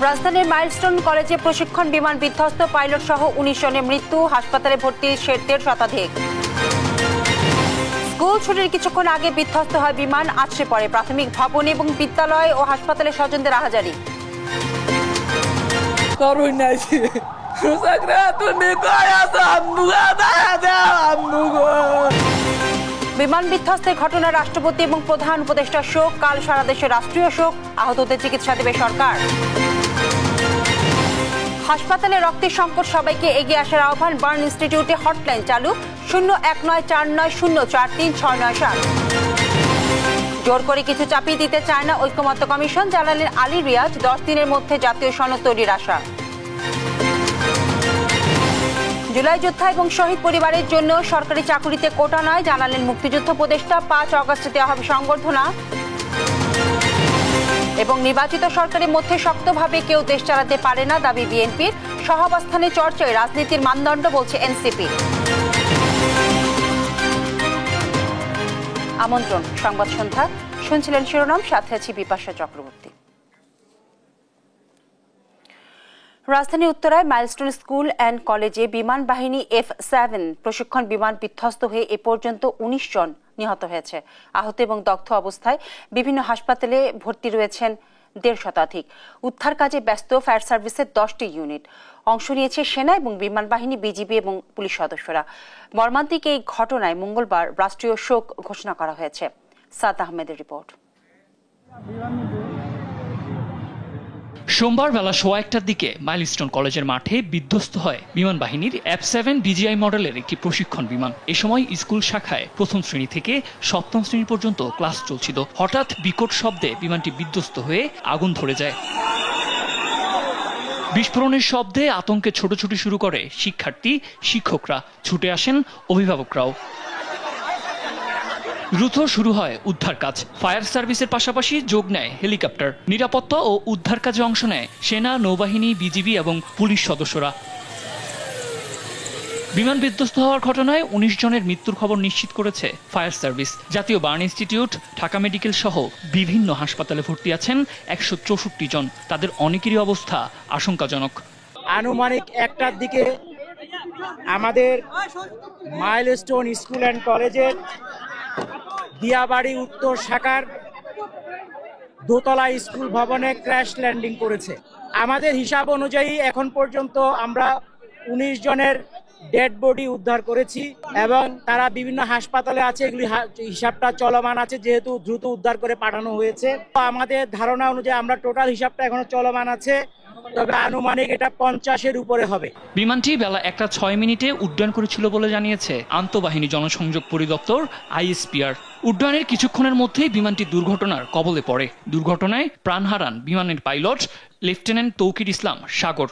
রাজধানীর মাইলস্টোন কলেজে প্রশিক্ষণ বিমান বিধ্বস্ত, পাইলট সহ ১৯ জনের মৃত্যু, হাসপাতালে ভর্তি ১৩ শতাধিক। স্কুল ছুটির কিছুক্ষণ আগে বিধ্বস্ত হয় বিমান, আছড়ে পড়ে প্রাথমিক ভবন এবং বিদ্যালয় ও হাসপাতালে স্বজনদের আহাজারি। বিমান বিধ্বস্তের ঘটনায় রাষ্ট্রপতি এবং প্রধান উপদেষ্টা শোক, কাল সারা দেশে রাষ্ট্রীয় শোক, আহতদের চিকিৎসা দেবে সরকার। হাসপাতালে রক্তের সংকট, সবাইকে এগিয়ে আসার আহ্বান, বার্ন ইনস্টিটিউটে হটলাইন চালু 01949043697। জোর করে কিছু চাপিয়ে দিতে চায় না ঐকমত্য কমিশন, জানালেন আলী রিয়াজ, 10 দিনের মধ্যে জাতীয় সনদ তৈরির আশা। জুলাই যোদ্ধা এবং শহীদ পরিবারের জন্য সরকারি চাকুরিতে কোটা নয়, জানালেন মুক্তিযুদ্ধ উপদেষ্টা, 5 আগস্টে দেওয়া হবে সংবর্ধনা। এবং নির্বাচিত সরকারের মধ্যে শক্তভাবে কেউ দেশ চালাতে পারে না, দাবি বিএনপির, সহাবস্থানে চর্চায় রাজনীতির মানদণ্ড, বলছে এনসিপি। আমন্ত্রণ সংবাদ সন্ধ্যা, শুনছিলেন শিরোনাম, সাথে আছি বিপাশা চক্রবর্তী। রাজধানী উত্তরায় মাইলস্টোন স্কুল অ্যান্ড কলেজে বিমান বাহিনী F-7 প্রশিক্ষণ বিমান বিধ্বস্ত হয়ে এ পর্যন্ত ১৯ জন নিহত হয়েছে। আহত এবং দগ্ধ অবস্থায় বিভিন্ন হাসপাতালে ভর্তি রয়েছেন ১৫০ শতাধিক। উদ্ধার কাজে ব্যস্ত ফায়ার সার্ভিসের 10টি ইউনিট, অংশ নিয়েছে সেনা এবং বিমান বাহিনী, বিজিবি এবং পুলিশ সদস্যরা। মর্মান্তিক এই ঘটনায় মঙ্গলবার রাষ্ট্রীয় শোক ঘোষণা করা হয়েছে। সাদ আহমেদের রিপোর্ট। সোমবার বেলা ১:১টার দিকে মাইলস্টোন কলেজের মাঠে বিধ্বস্ত হয় বিমান বাহিনীর F-7 DJI মডেলের একটি প্রশিক্ষণ বিমান। এ সময় স্কুল শাখায় প্রথম শ্রেণী থেকে সপ্তম শ্রেণী পর্যন্ত ক্লাস চলছিল। হঠাৎ বিকট শব্দে বিমানটি বিধ্বস্ত হয়ে আগুন ধরে যায়। বিস্ফোরণের শব্দে আতঙ্কে ছোটাছুটি শুরু করে শিক্ষার্থী, শিক্ষকরা, ছুটে আসেন অভিভাবকরাও। দ্রুত শুরু হয় উদ্ধার কাজ। ফায়ার সার্ভিসের পাশাপাশি যোগ নেয় হেলিকপ্টার। নিরাপত্তা ও উদ্ধার কাজে অংশ নেয় সেনা, নৌবাহিনী, বিজিবি এবং পুলিশ সদস্যরা। বিমান বিধ্বস্ত হওয়ার ঘটনায় ১৯ জনের মৃত্যুর খবর নিশ্চিত করেছে ফায়ার সার্ভিস। জাতীয় বার্ন ইনস্টিটিউট, ঢাকা মেডিকেল সহ বিভিন্ন হাসপাতালে ভর্তি আছেন ১৬৪ জন। তাদের অনেকেরই অবস্থা আশঙ্কাজনক। আনুমানিক 1টার দিকে আমাদের মাইলস্টোন স্কুল অ্যান্ড কলেজের দিয়াবাড়ি উত্তর শাখার দোতলা স্কুল ভবনে ক্র্যাশ ল্যান্ডিং করেছে। আমাদের হিসাব অনুযায়ী এখন পর্যন্ত আমরা ১৯ জনের ডেড বডি উদ্ধার করেছি এবং তারা বিভিন্ন হাসপাতালে আছে। এগুলি হিসাবটা চলমান আছে, যেহেতু দ্রুত উদ্ধার করে পাঠানো হয়েছে। আমাদের ধারণা অনুযায়ী আমরা টোটাল হিসাবটা এখনো চলমান আছে, তবে আনুমানিক এটা 50-এর উপরে হবে। বিমানটি বেলা 1:06 উড্ডয়ন করেছিল বলে জানিয়েছে আন্তঃবাহিনী জনসংযোগ পরিদপ্তর ISPR। উড্ডয়নের কিছুক্ষণের মধ্যেই বিমানটি দুর্ঘটনার কবলে পড়ে। দুর্ঘটনায় প্রাণ হারান বিমানের পাইলট লেফটেন্যান্ট তৌকির ইসলাম সাগর।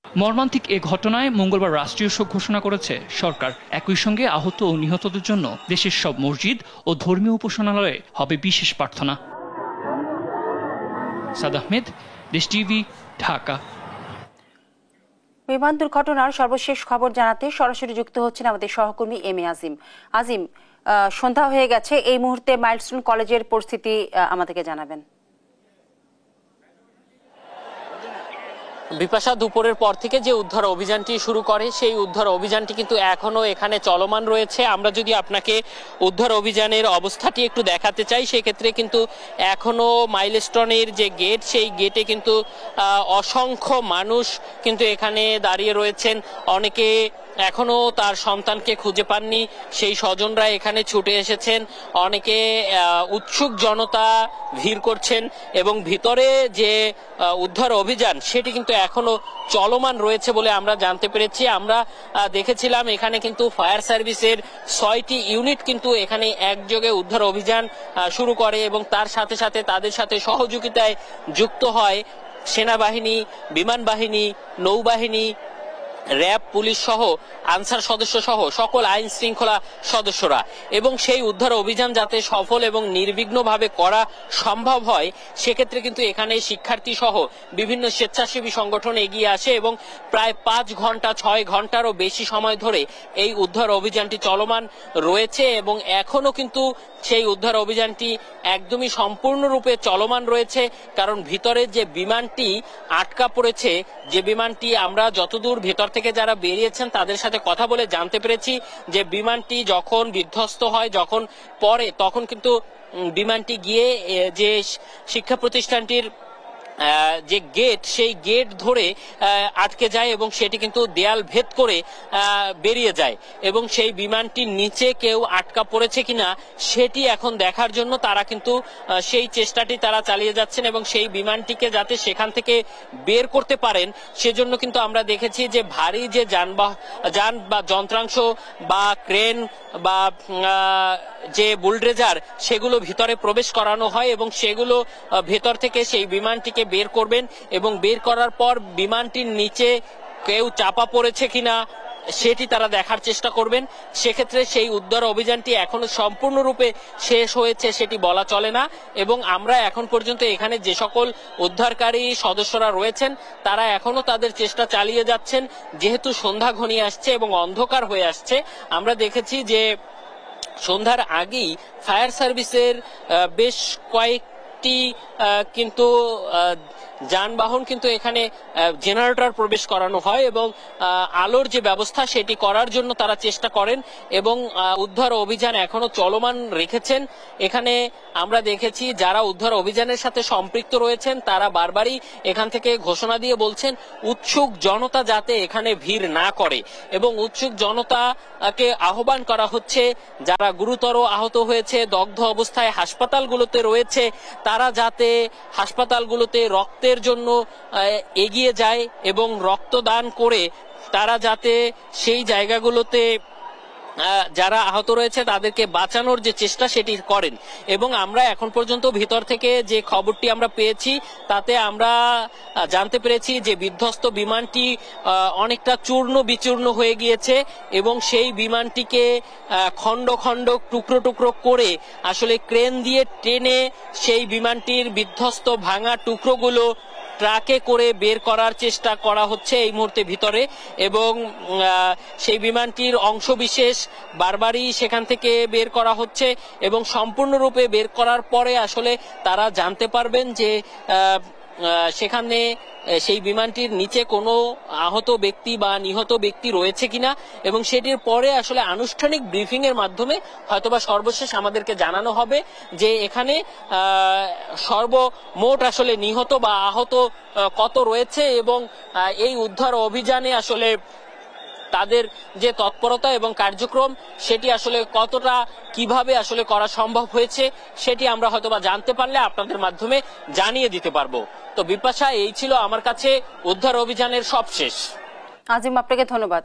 মর্মান্তিক এ ঘটনায় মঙ্গলবার রাষ্ট্রীয় শোক ঘোষণা করেছে সরকার। একই সঙ্গে আহত ও নিহতদের জন্য দেশের সব মসজিদ ও ধর্মীয় উপাসনালয়ে হবে বিশেষ প্রার্থনা। সাদ আহমেদ, দেশ টিভি, ঢাকা। বিমান দুর্ঘটনার সর্বশেষ খবর জানাতে সরাসরি যুক্ত হচ্ছেন আমাদের সহকর্মী এম এ আজিম। আজিম, সন্ধ্যা হয়ে গেছে, এই মুহূর্তে মাইলস্টোন কলেজের পরিস্থিতি আমাদেরকে জানাবেন। বিপাশা, দুপুরের পর থেকে যে উদ্ধার অভিযানটি শুরু করে সেই উদ্ধার অভিযানটি কিন্তু এখনো এখানে চলমান রয়েছে। আমরা যদি আপনাকে উদ্ধার অভিযানের অবস্থাটি একটু দেখাতে চাই, সেক্ষেত্রে কিন্তু এখনো মাইলস্টোনের যে গেট, সেই গেটে কিন্তু অসংখ্য মানুষ কিন্তু এখানে দাঁড়িয়ে রয়েছেন। অনেকে এখনো তার সন্তানকে খুঁজে পাননি, সেই স্বজনরা এখানে ছুটে এসেছেন। অনেকে উৎসুক জনতা ভিড় করছেন এবং ভিতরে যে উদ্ধার অভিযান সেটি কিন্তু এখনো চলমান রয়েছে বলে আমরা জানতে পেরেছি। আমরা দেখেছিলাম এখানে কিন্তু ফায়ার সার্ভিসের 6টি ইউনিট কিন্তু এখানে একযোগে উদ্ধার অভিযান শুরু করে এবং তার সাথে সাথে তাদের সাথে সহযোগিতায় যুক্ত হয় সেনাবাহিনী, বিমান বাহিনী, নৌবাহিনী, র্যাব, পুলিশ সহ আনসার সদস্য সহ সকল আইন শৃঙ্খলা সদস্যরা। এবং সেই উদ্ধার অভিযান যাতে সফল এবং নির্বিঘ্নভাবে করা সম্ভব হয় সেক্ষেত্রে কিন্তু এখানে শিক্ষার্থী সহ বিভিন্ন স্বেচ্ছাসেবী সংগঠন এগিয়ে আসে এবং প্রায় 5 ঘন্টা 6 ঘন্টারও বেশি সময় ধরে এই উদ্ধার অভিযানটি চলমান রয়েছে এবং এখনো কিন্তু সেই উদ্ধার অভিযানটি একদমই সম্পূর্ণরূপে চলমান রয়েছে। কারণ ভিতরে যে বিমানটি আটকা পড়েছে, যে বিমানটি আমরা যতদূর ভেতর থেকে যারা বেরিয়েছেন তাদের সাথে কথা বলে জানতে পেরেছি যে বিমানটি যখন বিধ্বস্ত হয়, যখন পড়ে, তখন কিন্তু বিমানটি গিয়ে যে শিক্ষা প্রতিষ্ঠানটির যে গেট, সেই গেট ধরে আটকে যায় এবং সেটি কিন্তু দেয়াল ভেদ করে বেরিয়ে যায় এবং সেই বিমানটির নিচে কেউ আটকা পড়েছে কিনা সেটি এখন দেখার জন্য তারা কিন্তু সেই চেষ্টাটি তারা চালিয়ে যাচ্ছেন এবং সেই বিমানটিকে যাতে সেখান থেকে বের করতে পারেন সেজন্য কিন্তু আমরা দেখেছি যে ভারী যে যান বা যন্ত্রাংশ বা ক্রেন বা যে বুলডোজার সেগুলো ভিতরে প্রবেশ করানো হয় এবং সেগুলো ভেতর থেকে সেই বিমানটিকে বের করবেন এবং বের করার পর বিমানটির নিচে কেউ চাপা পড়েছে কিনা সেটি তারা দেখার চেষ্টা করবেন। সেক্ষেত্রে সেই উদ্ধার অভিযানটি এখনো সম্পূর্ণরূপে শেষ হয়েছে সেটি বলা চলে না এবং আমরা এখন পর্যন্ত এখানে যে সকল উদ্ধারকারী সদস্যরা রয়েছেন তারা এখনো তাদের চেষ্টা চালিয়ে যাচ্ছেন। যেহেতু সন্ধ্যা ঘনিয়ে আসছে এবং অন্ধকার হয়ে আসছে, আমরা দেখেছি যে সন্ধ্যার আগেই ফায়ার সার্ভিসের বেশ কয়েকটি কিন্তু যানবাহন কিন্তু এখানে জেনারেটর প্রবেশ করানো হয় এবং আলোর যে ব্যবস্থা সেটি করার জন্য তারা চেষ্টা করেন এবং উদ্ধার অভিযান এখনো চলমান রেখেছেন। এখানে আমরা দেখেছি যারা উদ্ধার অভিযানের সাথে সম্পৃক্ত রয়েছেন তারা বারবারই এখান থেকে ঘোষণা দিয়ে বলছেন উৎসুক জনতা যাতে এখানে ভিড় না করে এবং উৎসুক জনতাকে আহ্বান করা হচ্ছে যারা গুরুতর আহত হয়েছে, দগ্ধ অবস্থায় হাসপাতালগুলোতে রয়েছে, তারা যাতে হাসপাতালগুলোতে রক্তের জন্য এগিয়ে যায় এবং রক্তদান করে তারা যাতে সেই জায়গাগুলোতে যারা আহত রয়েছে তাদেরকে বাঁচানোর যে চেষ্টা সেটি করেন। এবং আমরা এখন পর্যন্ত ভিতর থেকে যে খবরটি আমরা পেয়েছি তাতে আমরা জানতে পেরেছি যে বিধ্বস্ত বিমানটি অনেকটা চূর্ণ বিচূর্ণ হয়ে গিয়েছে এবং সেই বিমানটিকে খণ্ড খণ্ড টুকরো টুকরো করে আসলে ক্রেন দিয়ে টেনে সেই বিমানটির বিধ্বস্ত ভাঙা টুকরোগুলো ট্রাকে করে বের করার চেষ্টা করা হচ্ছে এই মুহূর্তে ভিতরে এবং সেই বিমানটির অংশবিশেষ বারবারই সেখান থেকে বের করা হচ্ছে এবং সম্পূর্ণরূপে বের করার পরে আসলে তারা জানতে পারবেন যে সেখানে সেই বিমানটির নিচে কোনো আহত ব্যক্তি বা নিহত ব্যক্তি রয়েছে কিনা এবং সেটির পরে আসলে আনুষ্ঠানিক ব্রিফিং এর মাধ্যমে হয়তোবা সর্বশেষ আমাদেরকে জানানো হবে যে এখানে সর্বমোট আসলে নিহত বা আহত কত রয়েছে এবং এই উদ্ধার অভিযানে আসলে তাদের যে তৎপরতা এবং কার্যক্রম সেটি আসলে কতটা কিভাবে আসলে করা সম্ভব হয়েছে সেটি আমরা হয়তোবা জানতে পারলে আপনাদের মাধ্যমে জানিয়ে দিতে পারবো। তো বিপাশা, এই ছিল আমার কাছে উদ্ধার অভিযানের সবশেষ। আজিম, আপনাকে ধন্যবাদ।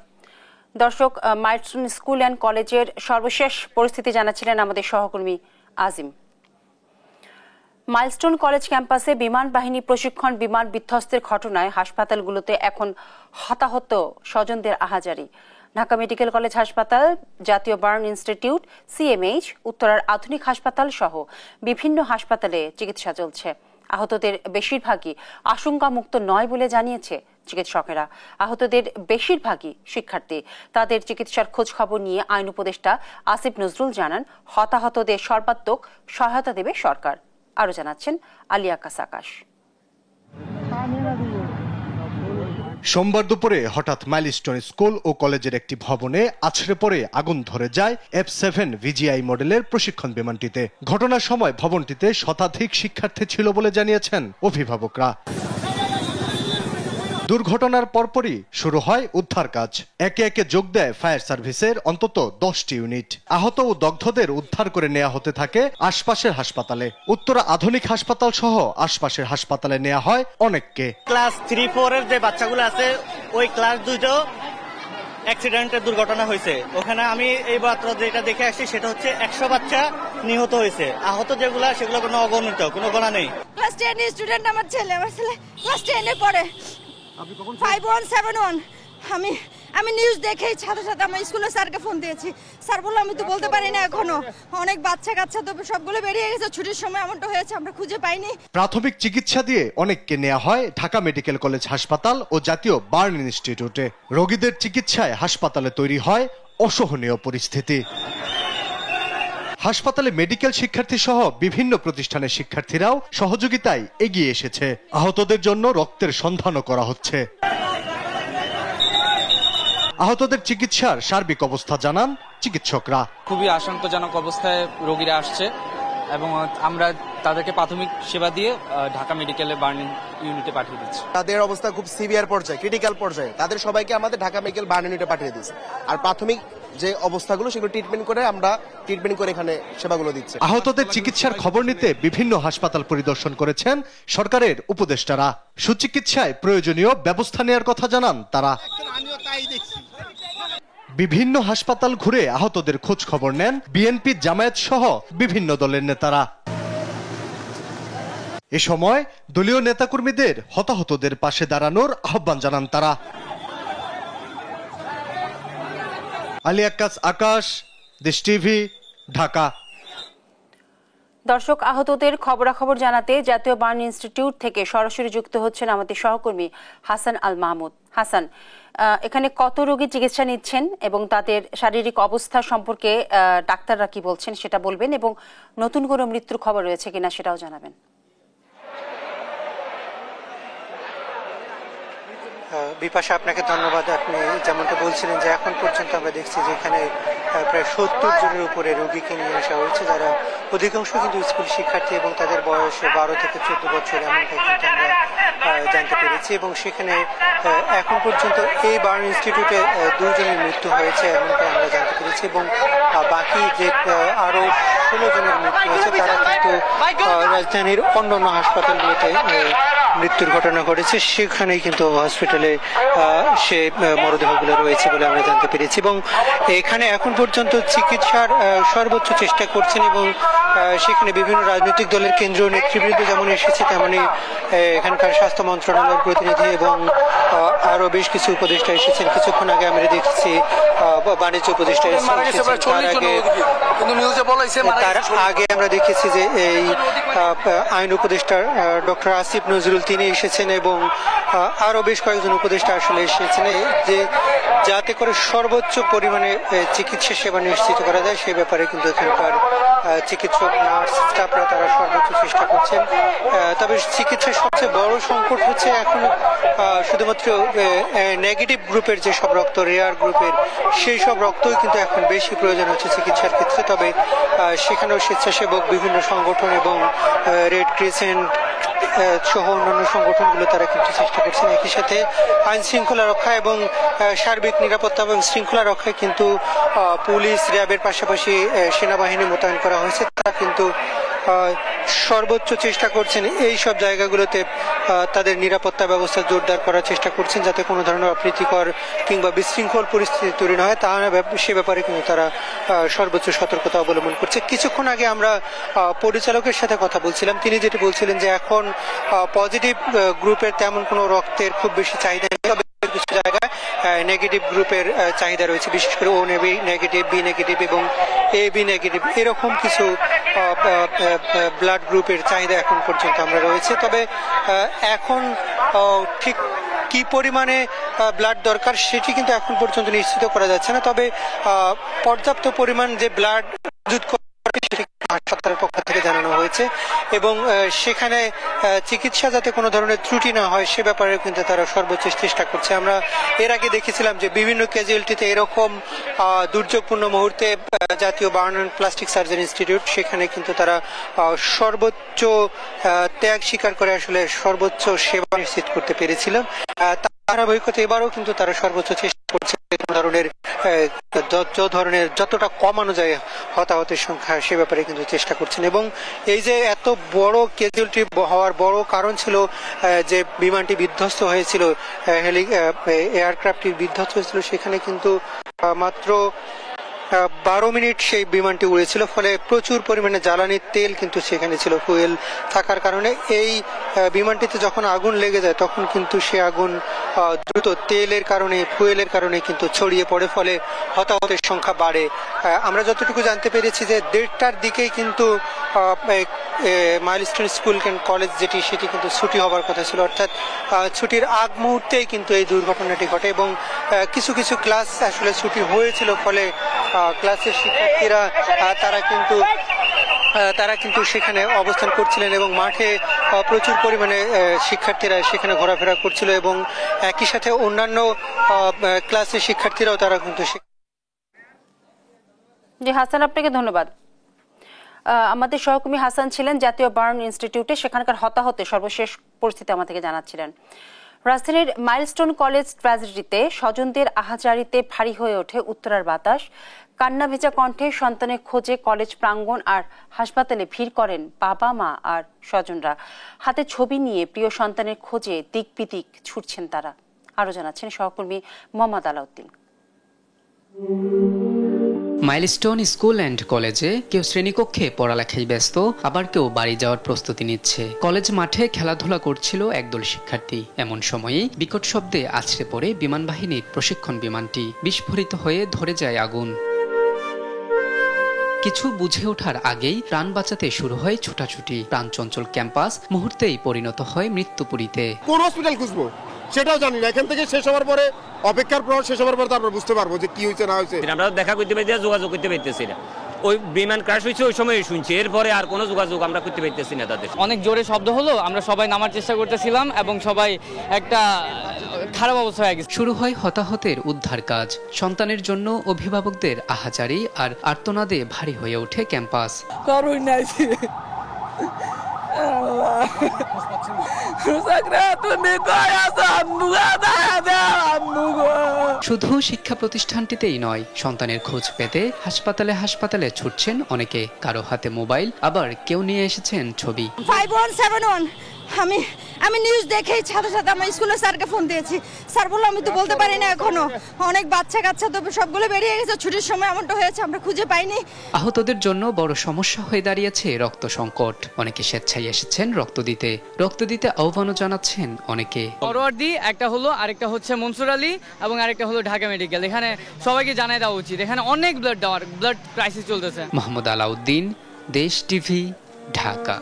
দর্শক, মাইলস্টোন স্কুল অ্যান্ড কলেজের সর্বশেষ পরিস্থিতি জানাচ্ছিলেন আমাদের সহকর্মী আজিম। মাইলস্টোন কলেজ ক্যাম্পাসে বিমান বাহিনী প্রশিক্ষণ বিমান বিধ্বস্তের ঘটনায় হাসপাতালগুলোতে এখন হতাহত স্বজনদের আহাজারি। ঢাকা মেডিকেল কলেজ হাসপাতাল, জাতীয় বার্ন ইনস্টিটিউট, সিএমএইচ, উত্তরার আধুনিক হাসপাতাল সহ বিভিন্ন হাসপাতালে চিকিৎসা চলছে। আহতদের বেশিরভাগই আশঙ্কামুক্ত নয় বলে জানিয়েছে চিকিৎসকেরা। আহতদের বেশিরভাগই শিক্ষার্থী। তাদের চিকিৎসার খোঁজ খবর নিয়ে আইন উপদেষ্টা আসিফ নজরুল জানান, হতাহতদের সর্বাত্মক সহায়তা দেবে সরকার। আরো জানাচ্ছেন আলিয়া কাসাকাশ। সোমবার দুপুরে হঠাৎ মাইলস্টোন স্কুল ও কলেজের একটি ভবনে আছড়ে পড়ে আগুন ধরে যায় F7 VGI মডেলের প্রশিক্ষণ বিমানটিতে। ঘটনার সময় ভবনটিতে শতাধিক শিক্ষার্থী ছিল বলে জানিয়েছেন অভিভাবকরা। দুর্ঘটনার পরপরই শুরু হয় উদ্ধার কাজ। একে একে যোগ দেয় ফায়ার সার্ভিসের অন্তত 10টি ইউনিট। আহত ও দগ্ধদের উদ্ধার করে নেওয়া হতে থাকে আশপাশের হাসপাতালে। উত্তরা আধুনিক হাসপাতাল সহ আশপাশের হাসপাতালে নেওয়া হয় অনেককে। ক্লাস 3-4 এর যে বাচ্চাগুলো আছে ওই ক্লাস 2টো অ্যাক্সিডেন্টের দুর্ঘটনা হয়েছে। ওখানে আমি এই মাত্র যেটা দেখে আসছি সেটা হচ্ছে 100 বাচ্চা নিহত হয়েছে। আহত যেগুলো সেগুলো কোনো অগণিত, কোনো গোনা নেই। ক্লাস 10 স্টুডেন্ট আমার ছেলে ক্লাস 10 এ পড়ে। 5171 আমি নিউজ দেখেই সাথে সাথে আমার স্কুলের স্যারকে ফোন দিয়েছি। স্যার বললো আমি তো বলতে পারি না এখনো, অনেক বাচ্চা কাচ্চা তো সবগুলো বেরিয়ে গেছে, ছুটির সময় এমনটা হয়েছে, আমরা খুঁজে পাইনি। প্রাথমিক চিকিৎসা দিয়ে অনেককে নেওয়া হয় ঢাকা মেডিকেল কলেজ হাসপাতাল ও জাতীয় বার্ন ইনস্টিটিউটে। রোগীদের চিকিৎসায় হাসপাতালে তৈরি হয় অসহনীয় পরিস্থিতি। হাসপাতালে মেডিকেল শিক্ষার্থী সহ বিভিন্ন প্রতিষ্ঠানের শিক্ষার্থীরাও সহযোগিতায় এগিয়ে এসেছে। আহতদের জন্য রক্তের সন্ধানও করা হচ্ছে। আহতদের চিকিৎসার সার্বিক অবস্থা জানান চিকিৎসকরা। খুবই আশঙ্কাজনক অবস্থায় রোগীরা আসছে এবং আমরা তাদেরকে প্রাথমিক সেবা দিয়ে ঢাকা মেডিকেলে বার্নিং ইউনিটে পাঠিয়ে দিচ্ছি। তাদের অবস্থা খুব সিভিয়ার পর্যায়ে, ক্রিটিক্যাল পর্যায়ে, তাদের সবাইকে আমাদের ঢাকা মেডিকেল বার্ন ইউনিটে পাঠিয়ে দিচ্ছি। আর প্রাথমিক যে অবস্থাগুলো সেগুলো ট্রিটমেন্ট করে এখানে সেবাগুলো দিচ্ছে। আহতদের চিকিৎসার খবর নিতে বিভিন্ন হাসপাতাল পরিদর্শন করেছেন সরকারের উপদেষ্টারা। সুচিকিৎসায় প্রয়োজনীয় ব্যবস্থা নেওয়ার কথা জানান তারা। বিভিন্ন হাসপাতাল ঘুরে আহতদের খোঁজ খবর নেন বিএনপি, জামায়াত সহ বিভিন্ন দলের নেতারা। এ সময় দলীয় নেতাকর্মীদের হতাহতদের পাশে দাঁড়ানোর আহ্বান জানান তারা। আলী আক্কাস, আকাশ, দেশ টিভি, ঢাকা। দর্শক, আহতদের খবরাখবর জানাতে জাতীয় বার্ন ইনস্টিটিউট থেকে সরাসরি যুক্ত হচ্ছেন আমাদের সহকর্মী হাসান আল মাহমুদ। হাসান, এখানে কত রোগী চিকিৎসা নিচ্ছেন এবং তাদের শারীরিক অবস্থা সম্পর্কে ডাক্তাররা কি বলছেন সেটা বলবেন, এবং নতুন কোনো মৃত্যুর খবর রয়েছে কিনা সেটাও জানাবেন। বিপাশা, আপনাকে ধন্যবাদ। আপনি যেমনটা বলছিলেন যে এখন পর্যন্ত আমরা দেখছি যে এখানে প্রায় 70 জনের উপরে রোগীকে নিয়ে আসা হয়েছে, যারা অধিকাংশ কিন্তু স্কুল শিক্ষার্থী এবং তাদের বয়স 12 থেকে 14 বছর, এমনটা কিন্তু আমরা জানতে পেরেছি। এবং সেখানে এখন পর্যন্ত এই বার্ন ইনস্টিটিউটে 2 জনের মৃত্যু হয়েছে এমনটা আমরা জানতে পেরেছি, এবং বাকি যে আরো 16 জনের মৃত্যু হয়েছে তারা কিন্তু রাজধানীর অন্যান্য হাসপাতালগুলোতে মৃত্যুর ঘটনা ঘটেছে, সেখানেই কিন্তু হসপিটালে সে মরদেহগুলো রয়েছে বলে আমরা জানতে পেরেছি। এবং এখানে এখন পর্যন্ত চিকিৎসার সর্বোচ্চ চেষ্টা করছেন, এবং সেখানে বিভিন্ন রাজনৈতিক দলের কেন্দ্রীয় নেতৃবৃন্দ যেমন এসেছে, তেমনি এখানকার স্বাস্থ্য মন্ত্রণালয়ের প্রতিনিধি এবং আরো বেশ কিছু উপদেষ্টা এসেছেন। কিছুক্ষণ আগে আমরা দেখেছি বাণিজ্য উপদেষ্টা তার আগে আমরা দেখেছি যে এই আইন উপদেষ্টা ডক্টর আসিফ নজরুল তিনি এসেছেন, এবং আরো বেশ কয়েকজন উপদেষ্টা আসলে এসেছেন, যে যাতে করে সর্বোচ্চ পরিমাণে চিকিৎসা সেবা নিশ্চিত করা যায় সে ব্যাপারে কিন্তু এখানকার চিকিৎসক, নার্স, স্টাফরা তারা সর্বোচ্চ চেষ্টা করছেন। তবে চিকিৎসার সবচেয়ে বড় সংকট হচ্ছে এখন শুধুমাত্র নেগেটিভ গ্রুপের যে সব রক্ত, রেয়ার গ্রুপের, সেই সব রক্তই কিন্তু এখন বেশি প্রয়োজন হচ্ছে চিকিৎসার ক্ষেত্রে। তবে সেখানেও স্বেচ্ছাসেবক বিভিন্ন সংগঠন এবং রেড ক্রিসেন্ট সহ অন্যান্য সংগঠনগুলো তারা কিন্তু চেষ্টা করছেন। একই সাথে আইন শৃঙ্খলা রক্ষা এবং সার্বিক নিরাপত্তা এবং শৃঙ্খলা রক্ষায় কিন্তু পুলিশ, র্যাবের পাশাপাশি সেনাবাহিনী মোতায়েন করা হয়েছে। তারা কিন্তু সর্বোচ্চ চেষ্টা করছেন এই সব জায়গাগুলোতে তাদের নিরাপত্তা ব্যবস্থা জোরদার করার চেষ্টা করছেন, যাতে কোনো ধরনের অপ্রীতিকর কিংবা বিশৃঙ্খল পরিস্থিতি তৈরি না হয়, তা সে ব্যাপারে কিন্তু তারা সর্বোচ্চ সতর্কতা অবলম্বন করছে। কিছুক্ষণ আগে আমরা পরিচালকের সাথে কথা বলছিলাম, তিনি যেটি বলছিলেন যে এখন পজিটিভ গ্রুপের তেমন কোনো রক্তের খুব বেশি চাহিদা নেই, তবে কিছু জায়গায় নেগেটিভ গ্রুপের চাহিদা রয়েছে, বিশেষ করে ও নেগেটিভ, বি নেগেটিভ এবং এ বি নেগেটিভ, এরকম কিছু ব্লাড গ্রুপের চাহিদা এখন পর্যন্ত আমরা রয়েছে। তবে এখন ঠিক কি পরিমাণে ব্লাড দরকার সেটি কিন্তু এখন পর্যন্ত নিশ্চিত করা যাচ্ছে না। তবে পর্যাপ্ত পরিমাণ যে ব্লাড হাসপাতালের পক্ষ থেকে জানানো হয়েছে, এবং সেখানে চিকিৎসা যাতে কোনো ধরনের ত্রুটি না হয় সে ব্যাপারে কিন্তু তারা সর্বোচ্চ চেষ্টা করছে। আমরা এর আগে দেখেছিলাম যে বিভিন্ন ক্যাজুয়ালিটিতে এরকম দুর্যোগপূর্ণ মুহূর্তে জাতীয় burn and plastic surgery institute, সেখানে কিন্তু তারা সর্বোচ্চ ত্যাগ স্বীকার করে আসলে সর্বোচ্চ সেবা নিশ্চিত করতে পেরেছিল। ধারাবাহিকতা এবারও কিন্তু তারা সর্বোচ্চ চেষ্টা করছে যতটা কমানো যায় হতাহতের সংখ্যা সে ব্যাপারে কিন্তু চেষ্টা করছেন। এবং এই যে এত বড় ক্যাজুয়ালিটি হওয়ার বড় কারণ ছিল যে বিমানটি বিধ্বস্ত হয়েছিল, এয়ারক্রাফটটি বিধ্বস্ত হয়েছিল, সেখানে কিন্তু মাত্র 12 মিনিট সেই বিমানটি উড়েছিল, ফলে প্রচুর পরিমাণে জ্বালানি তেল কিন্তু সেখানে ছিল। ফুয়েল থাকার কারণে এই বিমানটিতে যখন আগুন লেগে যায় তখন কিন্তু সে আগুন দ্রুত তেলের কারণে ফুয়েলের কারণে কিন্তু ছড়িয়ে পড়ে, ফলে হতাহতের সংখ্যা বাড়ে। আমরা যতটুকু জানতে পেরেছি যে 1:30টার দিকেই কিন্তু মাইলস্টোন স্কুল অ্যান্ড কলেজ সেটি কিন্তু ছুটি হবার কথা ছিল, অর্থাৎ ছুটির আগ মুহূর্তেই কিন্তু এই দুর্ঘটনাটি ঘটে এবং কিছু কিছু ক্লাস আসলে ছুটি হয়েছিল, ফলে ক্লাসের শিক্ষার্থীরা তারা কিন্তু সেখানে অবস্থান করছিলেন এবং মাঠে প্রচুর পরিমাণে শিক্ষার্থীরা সেখানে ঘোরাফেরা করছিল এবং একই সাথে অন্যান্য ক্লাসের শিক্ষার্থীরাও তারা কিন্তু। জি হাসান, আপনাকে ধন্যবাদ। আমাদের সহকর্মী হাসান ছিলেন জাতীয় বার্ন ইনস্টিটিউটে, সেখানকার হতাহতের সর্বশেষ পরিস্থিতি আমাদেরকে জানাচ্ছিলেন। রাজধানীর মাইলস্টোন কলেজ ট্র্যাজেডিতে স্বজনদের আহাজারিতে ভারী হয়ে ওঠে উত্তরার বাতাস। কান্না ভেজা কণ্ঠে সন্তানের খোঁজে কলেজ প্রাঙ্গণ আর হাসপাতালে ভিড় করেন বাবা মা আর স্বজনরা। হাতে ছবি নিয়ে প্রিয় সন্তানের খোঁজে দিক বিদিক ছুটছেন তারা। আরো জানাচ্ছেন সহকর্মী Mohammad Alauddin. Milestone school and কলেজে কেউ শ্রেণীকক্ষে পড়ালেখায় ব্যস্ত, আবার কেউ বাড়ি যাওয়ার প্রস্তুতি নিচ্ছে। কলেজ মাঠে খেলাধুলা করছিল একদল শিক্ষার্থী। এমন সময়েই বিকট শব্দে আছড়ে পড়ে বিমান বাহিনীর প্রশিক্ষণ বিমানটি। বিস্ফোরিত হয়ে ধরে যায় আগুন। কিছু বুঝে ওঠার আগেই প্রাণ বাঁচাতে শুরু হয় ছুটাছুটি। প্রাণচঞ্চল ক্যাম্পাস মুহূর্তেই পরিণত হয় মৃত্যুপুরীতে। কোন হসপিটাল খুঁজবো সেটাও জানি না। এখান থেকে শেষ হওয়ার পরে, অপেক্ষার পর শেষ হওয়ার পর তারপর বুঝতে পারবো যে কি হয়েছে না হয়েছে। আমরা দেখা করতে পারছি, যোগাযোগ করতে পারতেছি না। ওই বিমান ক্র্যাশ হয়েছে ওই সময় শুনছি, এরপরে আর কোনো যোগাযোগ আমরা করতে পারতেছি না তাদের। অনেক জোরে শব্দ হলো, আমরা সবাই নামার চেষ্টা করতেছিলাম এবং সবাই একটা খারাপ অবস্থা হয়ে গেছে। শুরু হয় হতাহতের উদ্ধার কাজ। সন্তানের জন্য অভিভাবকদের আহাজারি আর আর্তনাদে ভারী হয়ে ওঠে ক্যাম্পাস। শুধু শিক্ষা প্রতিষ্ঠানটিতেই নয়, সন্তানের খোঁজ পেতে হাসপাতালে হাসপাতালে ছুটছেন অনেকে। কারো হাতে মোবাইল, আবার কেউ নিয়ে এসেছেন ছবি। 5171 আমি নিউজ দেখেই সাথে সাথে আমার স্কুলের স্যারকে ফোন দিয়েছি। স্যার বললো আমি তো বলতে পারি না এখনো, অনেক বাচ্চা কাচ্চা তো সবগুলো বেরিয়ে গেছে, ছুটির সময় এমনটা হয়েছে, আমরা খুঁজে পাইনি। আহতদের জন্য বড় সমস্যা হয়ে দাঁড়িয়েছে রক্ত সংকট। অনেকে স্বেচ্ছায় এসেছেন রক্ত দিতে আহ্বানও জানাচ্ছেন অনেকে। ফরওয়ার্ডি একটা হলো, আরেকটা হচ্ছে মনসুর আলী এবং আরেকটা হলো ঢাকা মেডিকেল। এখানে সবাইকে জানিয়ে দেওয়া উচিত, এখানে অনেক ব্লাড ক্রাইসিস চলতেছে। মোহাম্মদ আলাউদ্দিন, দেশ টিভি, ঢাকা।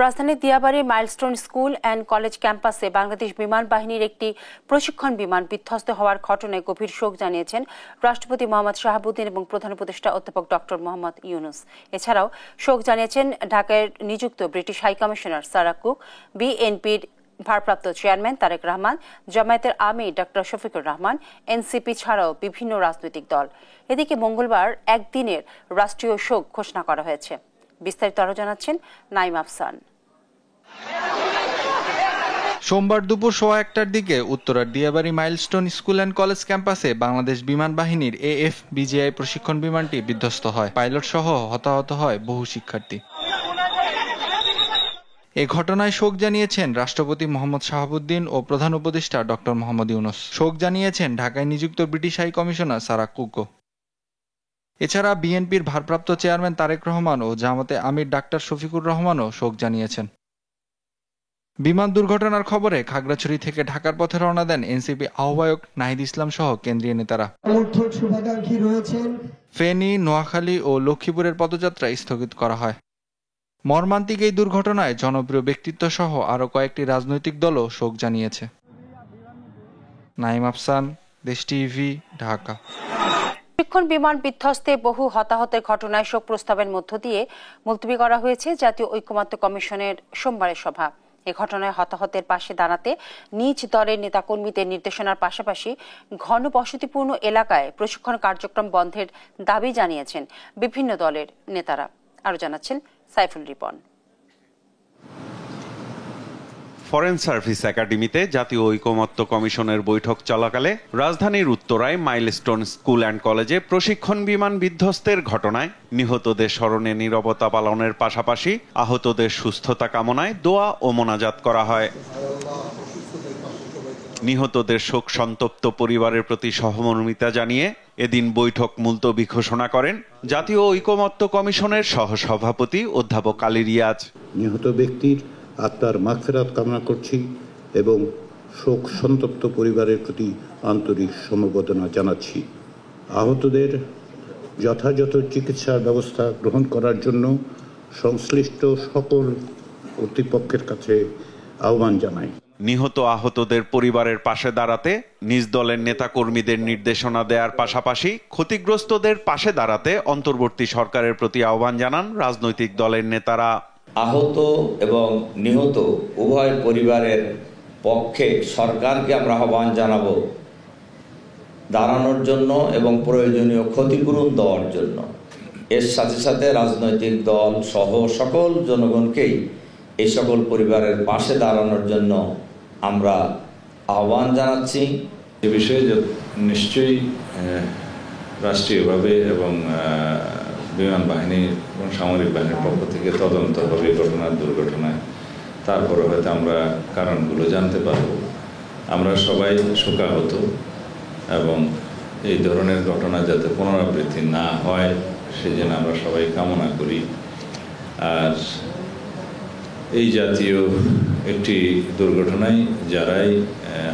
রাজধানীর দিয়াবাড়ির মাইলস্টোন স্কুল অ্যান্ড কলেজ ক্যাম্পাসে বাংলাদেশ বিমান বাহিনীর একটি প্রশিক্ষণ বিমান বিধ্বস্ত হওয়ার ঘটনায় গভীর শোক জানিয়েছেন রাষ্ট্রপতি মোহাম্মদ শাহাবুদ্দিন এবং প্রধান উপদেষ্টা অধ্যাপক ডক্টর মোহাম্মদ ইউনুস। এছাড়াও শোক জানিয়েছেন ঢাকায় নিযুক্ত ব্রিটিশ হাইকমিশনার সারা কুক, বিএনপির ভারপ্রাপ্ত চেয়ারম্যান তারেক রহমান, জামায়াতের আমির ডক্টর শফিকুর রহমান, এনসিপি ছাড়াও বিভিন্ন রাজনৈতিক দল। এদিকে মঙ্গলবার একদিনের রাষ্ট্রীয় শোক ঘোষণা করা হয়েছে। বিস্তারিত আরো জানাচ্ছেন নাইম আফসান। সোমবার দুপুর 1:15টার দিকে উত্তরার Diabari milestone school and college ক্যাম্পাসে বাংলাদেশ বিমান বাহিনীর AF-BGI প্রশিক্ষণ বিমানটি বিধ্বস্ত হয়। পাইলট সহ হতাহত হয় বহু শিক্ষার্থী। এ ঘটনায় শোক জানিয়েছেন রাষ্ট্রপতি মোহাম্মদ শাহাবুদ্দিন ও প্রধান উপদেষ্টা ডক্টর মোহাম্মদ ইউনুস। শোক জানিয়েছেন ঢাকায় নিযুক্ত British high commissioner Sarah Cook. এছাড়া বিএনপির ভারপ্রাপ্ত চেয়ারম্যান তারেক রহমান ও জামাতে আমির ডাক্তার শফিকুর রহমানও শোক জানিয়েছেন। বিমান দুর্ঘটনার খবরে খাগড়াছড়ি থেকে ঢাকার পথে রওনা দেন এনসিপি আহ্বায়ক নাহিদ ইসলাম সহ কেন্দ্রীয় নেতারা। ফেনী, নোয়াখালী ও লক্ষ্মীপুরের পদযাত্রা স্থগিত করা হয়। মর্মান্তিক এই দুর্ঘটনায় জনপ্রিয় ব্যক্তিত্ব সহ আরো কয়েকটি রাজনৈতিক দলও শোক জানিয়েছে। নাইম আফসান, দেশ টিভি, ঢাকা। প্রশিক্ষণ বিমান বিধ্বস্তে বহু হতাহতের ঘটনায় শোক প্রস্তাবের মধ্য দিয়ে মুলতবি করা হয়েছে জাতীয় ঐকমত্য কমিশনের সোমবারের সভা। এ ঘটনায় হতাহতের পাশে দাঁড়াতে নিজ দলের নেতাকর্মীদের নির্দেশনার পাশাপাশি ঘনবসতিপূর্ণ এলাকায় প্রশিক্ষণ কার্যক্রম বন্ধের দাবি জানিয়েছেন বিভিন্ন দলের নেতারা। আরো জানাচ্ছেন সাইফুল রিপন। ফরেন সার্ভিস একাডেমিতে জাতীয় ঐকমত্য কমিশনের বৈঠক চলাকালে রাজধানীর উত্তরায় মাইলস্টোন স্কুল অ্যান্ড কলেজে প্রশিক্ষণ বিমান বিধ্বস্তের ঘটনায় নিহতদের স্মরণে নীরবতা পালনের পাশাপাশি আহতদের সুস্থতা কামনায় দোয়া ও মোনাজাত করা হয়। নিহতদের শোক সন্তপ্ত পরিবারের প্রতি সহমর্মিতা জানিয়ে এদিন বৈঠক মুলতবি ঘোষণা করেন জাতীয় ঐকমত্য কমিশনের সহসভাপতি অধ্যাপক আলী রিয়াজ। নিহত ব্যক্তির আত্মার মাগফিরাত কামনা করছি এবং শোক সন্তপ্ত পরিবারের প্রতি আন্তরিক সমবেদনা জানাচ্ছি। আহতদের যথাযথ চিকিৎসার ব্যবস্থা গ্রহণ করার জন্য সংশ্লিষ্ট সকল কর্তৃপক্ষের কাছে আহ্বান জানাই। নিহত আহতদের পরিবারের পাশে দাঁড়াতে নিজ দলের নেতাকর্মীদের নির্দেশনা দেওয়ার পাশাপাশি ক্ষতিগ্রস্তদের পাশে দাঁড়াতে অন্তর্বর্তী সরকারের প্রতি আহ্বান জানান রাজনৈতিক দলের নেতারা। আহত এবং নিহত উভয় পরিবারের পক্ষে সরকারকে আমরা আহ্বান জানাবো দাঁড়ানোর জন্য এবং প্রয়োজনীয় ক্ষতিপূরণ দেওয়ার জন্য। এর সাথে সাথে রাজনৈতিক দল সহ সকল জনগণকেই এই সকল পরিবারের পাশে দাঁড়ানোর জন্য আমরা আহ্বান জানাচ্ছি। এ বিষয়ে নিশ্চয়ই রাষ্ট্রীয়ভাবে এবং বিমান বাহিনী এবং সামরিক বাহিনীর পক্ষ থেকে তদন্ত হবে দুর্ঘটনায়। তারপরে হয়তো আমরা কারণগুলো জানতে পারব। আমরা সবাই শোকাহত এবং এই ধরনের ঘটনা যাতে পুনরাবৃত্তি না হয় সেই জন্য আমরা সবাই কামনা করি। আর এই জাতীয় একটি দুর্ঘটনায় যারাই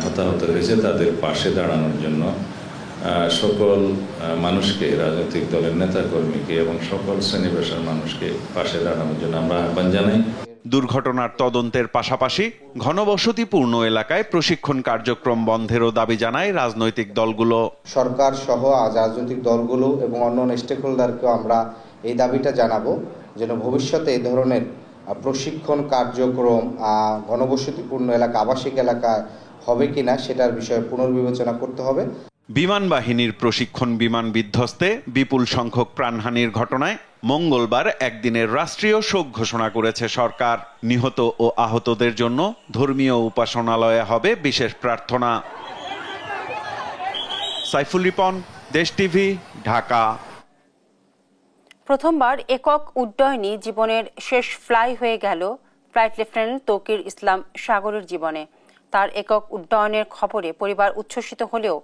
হতাহত হয়েছে তাদের পাশে দাঁড়ানোর জন্য সকল মানুষকে, রাজনৈতিক দলের নেতাকর্মীকে এবং সকল শ্রেণী পেশার মানুষকে পাশে দাঁড়ানোর জন্য আমরা আহ্বান জানাই। দুর্ঘটনার তদন্তের পাশাপাশি ঘনবসতিপূর্ণ এলাকায় প্রশিক্ষণ কার্যক্রম বন্ধেরও দাবি জানায় রাজনৈতিক দলগুলো। সরকার সহ রাজনৈতিক দলগুলো এবং অন্যান্য স্টেক হোল্ডারকেও আমরা এই দাবিটা জানাবো যেন ভবিষ্যতে এই ধরনের প্রশিক্ষণ কার্যক্রম ঘনবসতিপূর্ণ এলাকা, আবাসিক এলাকায় হবে কিনা সেটার বিষয়ে পুনর্বিবেচনা করতে হবে। বিমান বাহিনীর প্রশিক্ষণ বিমান বিধ্বস্তে বিপুল সংখ্যক প্রাণহানির ঘটনায় মঙ্গলবার একদিনের রাষ্ট্রীয় শোক ঘোষণা করেছে সরকার। নিহত ও আহতদের জন্য ধর্মীয় উপাসনালয়ে হবে বিশেষ প্রার্থনা। সাইফুল রিপন, দেশ টিভি, ঢাকা। প্রথমবার একক উড্ডয়নই জীবনের শেষ ফ্লাই হয়ে গেল ফ্লাইট লেফটেন্যান্ট তৌকির ইসলাম সাগরের জীবনে। তার একক উড্ডয়নের খবরে পরিবার উচ্ছ্বসিত হলেও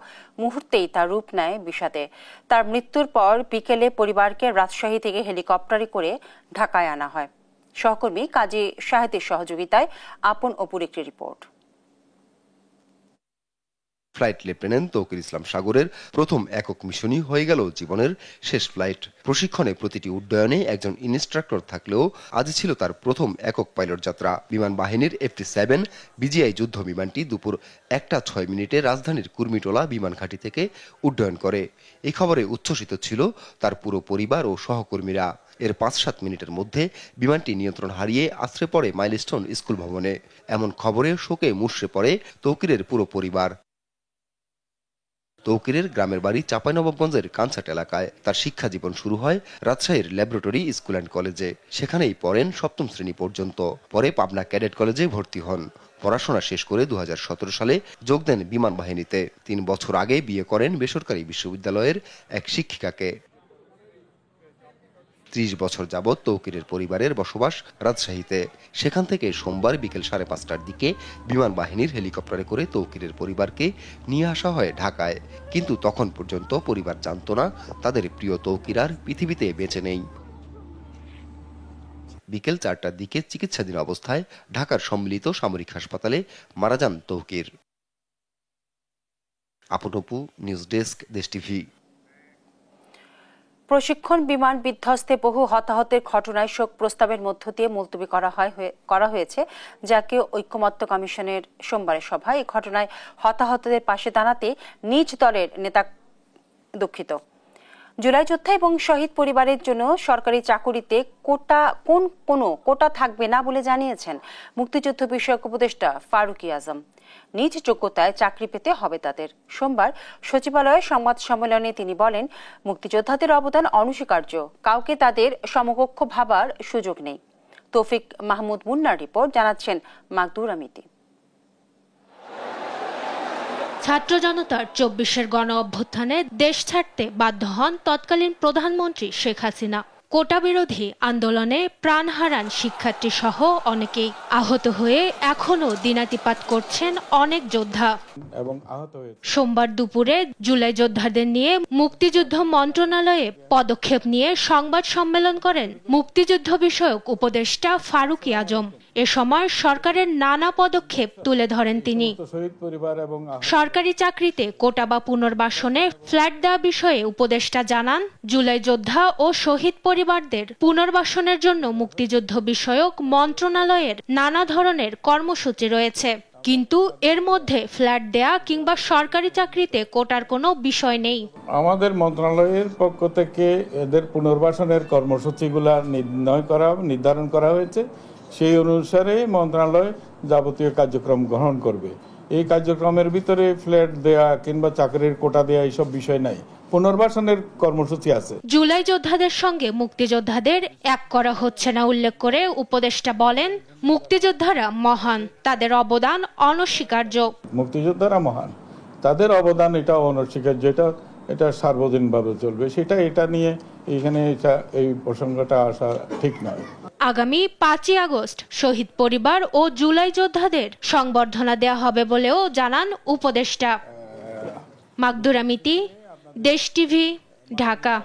মুহূর্তেই তার রূপ নেয় বিষাদে। তার মৃত্যুর পর বিকেলে পরিবারকে রাজশাহী থেকে হেলিকপ্টারে করে ঢাকায় আনা হয়। সহকর্মী কাজী শাহেদের সহযোগিতায় আপন অপুর একটি রিপোর্ট। ফ্লাইট লেফটেন্যান্ট তৌকির ইসলাম সাগরের প্রথম একক মিশনই হয়ে গেল জীবনের শেষ ফ্লাইট। প্রশিক্ষণে প্রতিটি উড্ডয়নে একজন ইনস্ট্রাক্টর থাকলেও আজ ছিল তার প্রথম একক পাইলট যাত্রা। বিমান বাহিনীর F-7 বিজিআই যুদ্ধ বিমানটি দুপুর 1:06 রাজধানীর কুর্মিটোলা বিমান ঘাঁটি থেকে উড্ডয়ন করে। এই খবরে উচ্ছ্বসিত ছিল তার পুরো পরিবার ও সহকর্মীরা। এর 5-7 মিনিটের মধ্যে বিমানটি নিয়ন্ত্রণ হারিয়ে আছড়ে পড়ে মাইলস্টোন স্কুল ভবনে। এমন খবরে শোকে মুষড়ে পড়ে তৌকিরের পুরো পরিবার। তৌকিরের গ্রামের বাড়ি চাঁপাইনবাবগঞ্জের কানসাট এলাকায়। তার শিক্ষা জীবন শুরু হয় রাজশাহীর ল্যাবরেটরি স্কুল অ্যান্ড কলেজে। সেখানেই পড়েন 7ম শ্রেণী পর্যন্ত। পরে পাবনা ক্যাডেট কলেজে ভর্তি হন। পড়াশোনা শেষ করে 2017 সালে যোগ দেন বিমান বাহিনীতে। 3 বছর আগে বিয়ে করেন বেসরকারি বিশ্ববিদ্যালয়ের এক শিক্ষিকাকে। 30 বছর যাবৎ তৌকিরের পরিবারের বসবাস রাজশাহীতে। সেখান থেকে সোমবার বিকেল 5:30টার দিকে বিমান বাহিনীর হেলিকপ্টারে করে তৌকিরের পরিবারকে নিয়ে আসা হয় ঢাকায়। কিন্তু তখন পর্যন্ত পরিবার জানত না তাদের প্রিয় তৌকির আর পৃথিবীতে বেঁচে নেই। বিকেল 4টার দিকে চিকিৎসাধীন অবস্থায় ঢাকার সম্মিলিত সামরিক হাসপাতালে মারা যান তৌকির। আপন অপু, নিউজ ডেস্ক, দেশ টিভি। প্রশিক্ষণ বিমান বিধ্বস্তে বহু হতাহতের ঘটনায় শোক প্রস্তাবের মধ্য দিয়ে মুলতবি করা হয়েছে জাতীয় ঐক্যমত্য কমিশনের সোমবারের সভায়। এই ঘটনায় হতাহতদের পাশে দাঁড়াতে নিজ দলের নেতা জুলাই যোদ্ধা এবং শহীদ পরিবারের জন্য সরকারি চাকুরিতে কোনো কোটা থাকবে না বলে জানিয়েছেন মুক্তিযুদ্ধ বিষয়ক উপদেষ্টা ফারুকী আজম। নিজ যোগ্যতায় চাকরি পেতে হবে তাদের। সোমবার সচিবালয়ে সংবাদ সম্মেলনে তিনি বলেন, মুক্তিযোদ্ধাদের অবদান অনস্বীকার্য, কাউকে তাদের সমকক্ষ ভাবার সুযোগ নেই। তৌফিক মাহমুদ মুন্নার রিপোর্ট, জানাচ্ছেন মাকদুর আমিতি। ছাত্র জনতার 24-এর গণ অভ্যুত্থানে দেশ ছাড়তে বাধ্য হন তৎকালীন প্রধানমন্ত্রী শেখ হাসিনা। কোটা বিরোধী আন্দোলনে প্রাণ হারান শিক্ষার্থী সহ অনেকেই। আহত হয়ে এখনো দিনাতিপাত করছেন অনেক যোদ্ধা। সোমবার দুপুরে জুলাই যোদ্ধাদের নিয়ে মুক্তিযুদ্ধ মন্ত্রণালয়ে পদক্ষেপ নিয়ে সংবাদ সম্মেলন করেন মুক্তিযুদ্ধ বিষয়ক উপদেষ্টা ফারুকী আজম। এ সময় সরকারের নানা পদক্ষেপ তুলে ধরেন তিনি। সরকারি চাকরিতে কোটা বা পুনর্বাসনে ফ্ল্যাট দেওয়া বিষয়ে উপদেষ্টা জানান, জুলাই যোদ্ধা ও শহীদ পরিবারদের পুনর্বাসনের জন্য মুক্তিযুদ্ধ বিষয়ক মন্ত্রণালয়ের নানা ধরনের কর্মসূচি রয়েছে, কিন্তু এর মধ্যে ফ্ল্যাট দেয়া কিংবা সরকারি চাকরিতে কোটার কোনো বিষয় নেই। আমাদের মন্ত্রণালয়ের পক্ষ থেকে এদের পুনর্বাসনের কর্মসূচিগুলা নির্ধারণ করা হয়েছে। সেই অনুসারে মন্ত্রণালয় যাবতীয় কার্যক্রম গ্রহণ করবে। এই কার্যক্রমের ভিতরে ফ্ল্যাট দেয়া কিংবা চাকরির কোটা দেয়া এইসব বিষয় নাই, পুনর্বাসনের কর্মসূচি আছে। জুলাই যোদ্ধাদের সঙ্গে মুক্তিযোদ্ধাদের এক করা হচ্ছে না উল্লেখ করে উপদেষ্টা বলেন, মুক্তিযোদ্ধারা মহান, তাদের অবদান অনস্বীকার্য। মুক্তিযোদ্ধারা মহান, তাদের অবদান এটা অনস্বীকার্য, এটা সার্বজনীনভাবে চলবে। এটা নিয়ে এখানে এই প্রসঙ্গটা আসা ঠিক নয়। আগামী 5ই আগস্ট শহীদ পরিবার ও জুলাই যোদ্ধাদের সংবর্ধনা দেওয়া হবে বলেও জানান উপদেষ্টা। মাকদুরা মিতি, দেশ টিভি, ঢাকা।